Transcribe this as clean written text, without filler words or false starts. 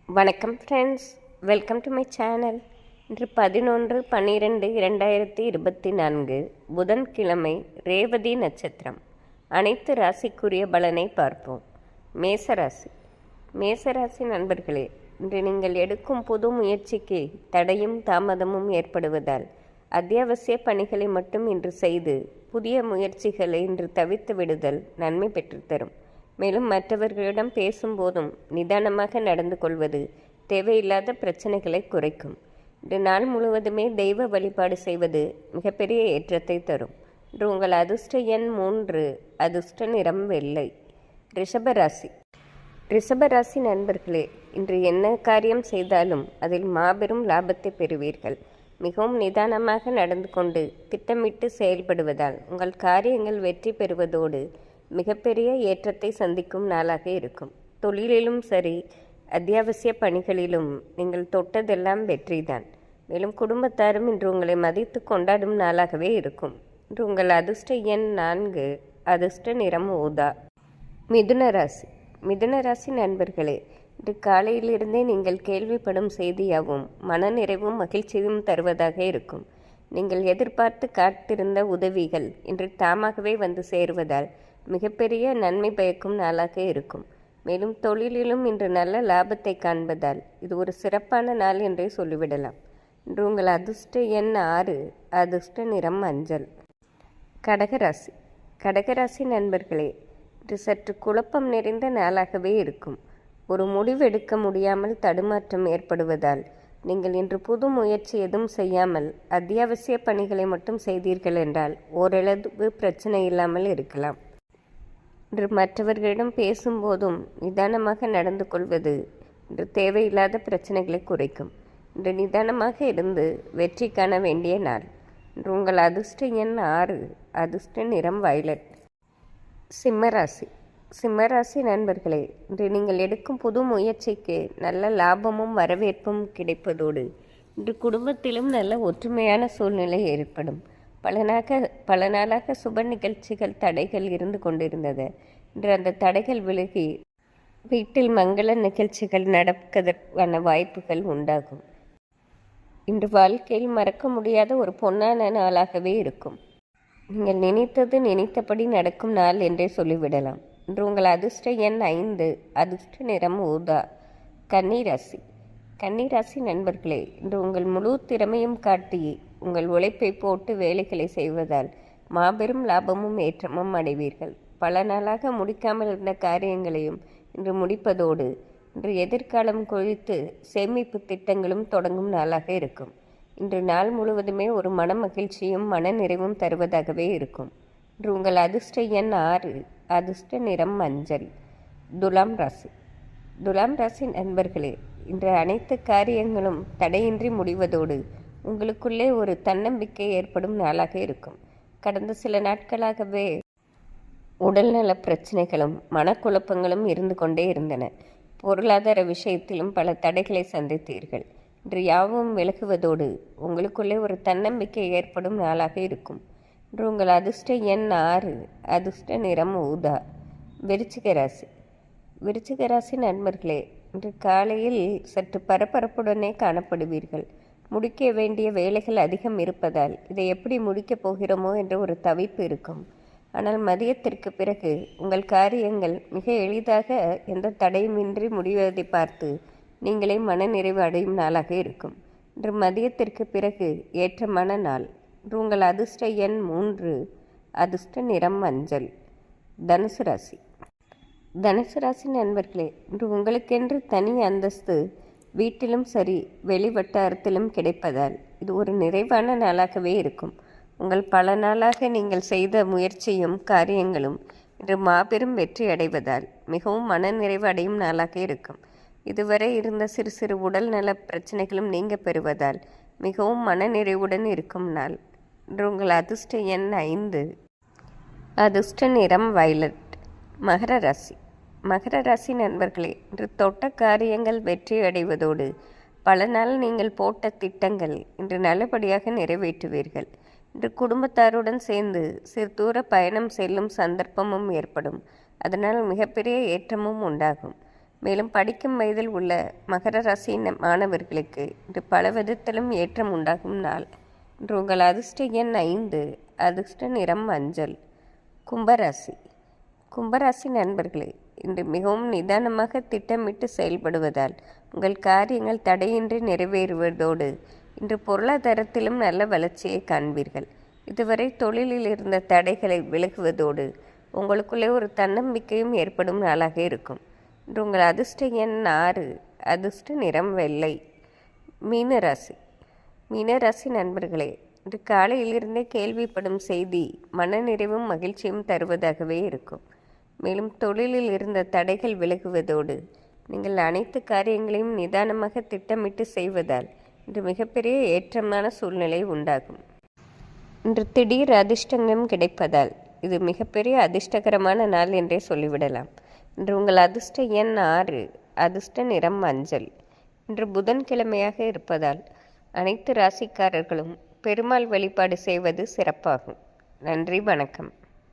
வணக்கம் friends, welcome to my channel. இன்று 11/12/2024 புதன்கிழமை, ரேவதி நட்சத்திரம். அனைத்து ராசிக்குரிய பலனை பார்ப்போம். மேசராசி. மேசராசி நண்பர்களே, இன்று நீங்கள் எடுக்கும் புது முயற்சிக்கு தடையும் தாமதமும் ஏற்படுவதால் அத்தியாவசிய பணிகளை மட்டும் இன்று செய்து புதிய முயற்சிகளை இன்று தவிர்த்து விடுதல் நன்மை பெற்றுத்தரும். மேலும் மற்றவர்களிடம் பேசும்போதும் நிதானமாக நடந்து கொள்வது தேவையில்லாத பிரச்சனைகளை குறைக்கும். இன்று நாள் முழுவதுமே தெய்வ வழிபாடு செய்வது மிகப்பெரிய ஏற்றத்தை தரும். இன்று உங்கள் அதிர்ஷ்ட எண் 3, அதிர்ஷ்ட நிறம் வெள்ளை. ரிஷபராசி. ரிஷபராசி நண்பர்களே, இன்று என்ன காரியம் செய்தாலும் அதில் மாபெரும் லாபத்தை பெறுவீர்கள். மிகவும் நிதானமாக நடந்து கொண்டு திட்டமிட்டு செயல்படுவதால் உங்கள் காரியங்கள் வெற்றி பெறுவதோடு மிகப்பெரிய ஏற்றத்தை சந்திக்கும் நாளாக இருக்கும். தொழிலிலும் சரி, அத்தியாவசிய பணிகளிலும் நீங்கள் தொட்டதெல்லாம் வெற்றிதான். மேலும் குடும்பத்தாரும் இன்று உங்களை மதித்து கொண்டாடும் நாளாகவே இருக்கும். இன்று உங்கள் அதிர்ஷ்ட எண் 4, அதிர்ஷ்ட நிறம் ஊதா. மிதுன ராசி. மிதுன ராசி நண்பர்களே, இன்று காலையிலிருந்தே நீங்கள் கேள்விப்படும் செய்தியாகவும் மனநிறைவும் மகிழ்ச்சியும் தருவதாக இருக்கும். நீங்கள் எதிர்பார்த்து காத்திருந்த உதவிகள் இன்று தாமாகவே வந்து சேருவதால் மிகப்பெரிய நன்மை பயக்கும் நாளாக இருக்கும். மேலும் தொழிலிலும் இன்று நல்ல லாபத்தை காண்பதால் இது ஒரு சிறப்பான நாள் என்றே சொல்லிவிடலாம். இன்று உங்கள் அதிர்ஷ்ட எண் 6, அதிர்ஷ்ட நிறம் மஞ்சள். கடகராசி. கடகராசி நண்பர்களே, இன்று சற்று குழப்பம் நிறைந்த நாளாகவே இருக்கும். ஒரு முடிவெடுக்க முடியாமல் தடுமாற்றம் ஏற்படுவதால் நீங்கள் இன்று புது முயற்சி எதுவும் செய்யாமல் அத்தியாவசிய பணிகளை மட்டும் செய்தீர்கள் என்றால் ஓரளவு பிரச்சனை இல்லாமல் இருக்கலாம். இன்று மற்றவர்களிடம் பேசும்போதும் நிதானமாக நடந்து கொள்வது இன்று தேவையில்லாத பிரச்சனைகளை குறைக்கும். இன்று நிதானமாக இருந்து வெற்றி காண வேண்டிய நாள். இன்று உங்கள் அதிர்ஷ்ட எண் 6, அதிர்ஷ்ட நிறம் வயலட். சிம்மராசி. சிம்மராசி நண்பர்களே, இன்று நீங்கள் எடுக்கும் புது முயற்சிக்கு நல்ல லாபமும் வரவேற்பும் கிடைப்பதோடு இன்று குடும்பத்திலும் நல்ல ஒற்றுமையான சூழ்நிலை ஏற்படும். பல நாளாக சுப நிகழ்ச்சிகள் தடைகள் இருந்து கொண்டிருந்தது. இன்று அந்த தடைகள் விலகி வீட்டில் மங்கள நிகழ்ச்சிகள் நடப்பதற்கான வாய்ப்புகள் உண்டாகும். இன்று வாழ்க்கையில் மறக்க முடியாத ஒரு பொன்னான நாளாகவே இருக்கும். நீங்கள் நினைத்தது நினைத்தபடி நடக்கும் நாள் என்றே சொல்லிவிடலாம். இன்று உங்கள் அதிர்ஷ்ட எண் 5, அதிர்ஷ்ட நிறம் ஊதா. கன்னிராசி. கன்னிராசி நண்பர்களே, இன்று உங்கள் முழு திறமையும் காட்டி உங்கள் உழைப்பை போட்டு வேலைகளை செய்வதால் மாபெரும் லாபமும் ஏற்றமும் அடைவீர்கள். பல நாளாக முடிக்காமல் இருந்த காரியங்களையும் இன்று முடிப்பதோடு இன்று எதிர்காலம் குறித்து சேமிப்பு திட்டங்களும் தொடங்கும் நாளாக இருக்கும். இன்று நாள் முழுவதுமே ஒரு மன மகிழ்ச்சியும் மன நிறைவும் தருவதாகவே இருக்கும். இன்று உங்கள் அதிர்ஷ்ட எண் 6, அதிர்ஷ்ட நிறம் மஞ்சள். துலாம் ராசி. துலாம் ராசி நண்பர்களே, இன்று அனைத்து காரியங்களும் தடையின்றி முடிவதோடு உங்களுக்குள்ளே ஒரு தன்னம்பிக்கை ஏற்படும் நாளாக இருக்கும். கடந்த சில நாட்களாகவே உடல்நல பிரச்சனைகளும் மனக்குழப்பங்களும் இருந்து கொண்டே இருந்தன. பொருளாதார விஷயத்திலும் பல தடைகளை சந்தித்தீர்கள். இன்று யாவும் விலகுவதோடு உங்களுக்குள்ளே ஒரு தன்னம்பிக்கை ஏற்படும் நாளாக இருக்கும். இன்று உங்கள் அதிர்ஷ்ட எண் 6, அதிர்ஷ்ட நிறம் ஊதா. விருச்சிக ராசி. விருச்சிக ராசி நண்பர்களே, இன்று காலையில் சற்று பரபரப்புடனே காணப்படுவீர்கள். முடிக்க வேண்டிய வேலைகள் அதிகம் இருப்பதால் இதை எப்படி முடிக்கப் போகிறோமோ என்ற ஒரு தவிப்பு இருக்கும். ஆனால் மதியத்திற்கு பிறகு உங்கள் காரியங்கள் மிக எளிதாக எந்த தடையுமின்றி முடிவதை பார்த்து நீங்களே மனநிறைவு அடையும் நாளாக இருக்கும். இன்று மதியத்திற்கு பிறகு ஏற்றமான நாள். இன்று உங்கள் அதிர்ஷ்ட எண் 3, அதிர்ஷ்ட நிறம் மஞ்சள். தனுசு ராசி. தனுசு ராசி நண்பர்களே, இன்று உங்களுக்கென்று தனி அந்தஸ்து வீட்டிலும் சரி வெளி வட்டாரத்திலும் கிடைப்பதால் இது ஒரு நிறைவான நாளாகவே இருக்கும். உங்கள் பல நாளாக நீங்கள் செய்த முயற்சியும் காரியங்களும் இன்று மாபெரும் வெற்றி அடைவதால் மிகவும் மனநிறைவு அடையும் நாளாக இருக்கும். இதுவரை இருந்த சிறு சிறு உடல் நல பிரச்சனைகளும் நீங்க பெறுவதால் மிகவும் மனநிறைவுடன் இருக்கும் நாள். இன்று உங்கள் அதிர்ஷ்ட எண் 5, அதிர்ஷ்ட நிறம் வயலட். மகர ராசி. மகர ராசி நண்பர்களே, இன்று தொட்ட காரியங்கள் வெற்றி அடைவதோடு பல நாள் நீங்கள் போட்ட திட்டங்கள் இன்று நல்லபடியாக நிறைவேற்றுவீர்கள். இன்று குடும்பத்தாருடன் சேர்ந்து சிறு தூர பயணம் செல்லும் சந்தர்ப்பமும் ஏற்படும். அதனால் மிகப்பெரிய ஏற்றமும் உண்டாகும். மேலும் படிக்கும் வயதில் உள்ள மகர ராசி மாணவர்களுக்கு இன்று பல விதத்திலும் ஏற்றம் உண்டாகும் நாள். இன்று உங்கள் அதிர்ஷ்ட எண் 5, அதிர்ஷ்ட நிறம் மஞ்சள். கும்பராசி. கும்பராசி நண்பர்களே, இன்று மிகவும் நிதானமாக திட்டமிட்டு செயல்படுவதால் உங்கள் காரியங்கள் தடையின்றி நிறைவேறுவதோடு இன்று பொருளாதாரத்திலும் நல்ல வளர்ச்சியை காண்பீர்கள். இதுவரை தொழிலில் இருந்த தடைகளை விலகுவதோடு உங்களுக்குள்ளே ஒரு தன்னம்பிக்கையும் ஏற்படும் நாளாக இருக்கும். இன்று உங்கள் அதிர்ஷ்ட எண் 6, அதிர்ஷ்ட நிறம் வெள்ளை. மீனராசி. மீனராசி நண்பர்களே, இன்று காலையிலிருந்தே கேள்விப்படும் செய்தி மனநிறைவும் மகிழ்ச்சியும் தருவதாகவே இருக்கும். மேலும் தொழிலில் இருந்த தடைகள் விலகுவதோடு நீங்கள் அனைத்து காரியங்களையும் நிதானமாக திட்டமிட்டு செய்வதால் இன்று மிகப்பெரிய ஏற்றமான சூழ்நிலை உண்டாகும். இன்று திடீர் அதிர்ஷ்டங்களும் கிடைப்பதால் இது மிகப்பெரிய அதிர்ஷ்டகரமான நாள் என்றே சொல்லிவிடலாம். இன்று உங்கள் அதிர்ஷ்ட எண் 6, அதிர்ஷ்ட நிறம் மஞ்சள். இன்று புதன்கிழமையாக இருப்பதால் அனைத்து ராசிக்காரர்களும் பெருமாள் வழிபாடு செய்வது சிறப்பாகும். நன்றி, வணக்கம்.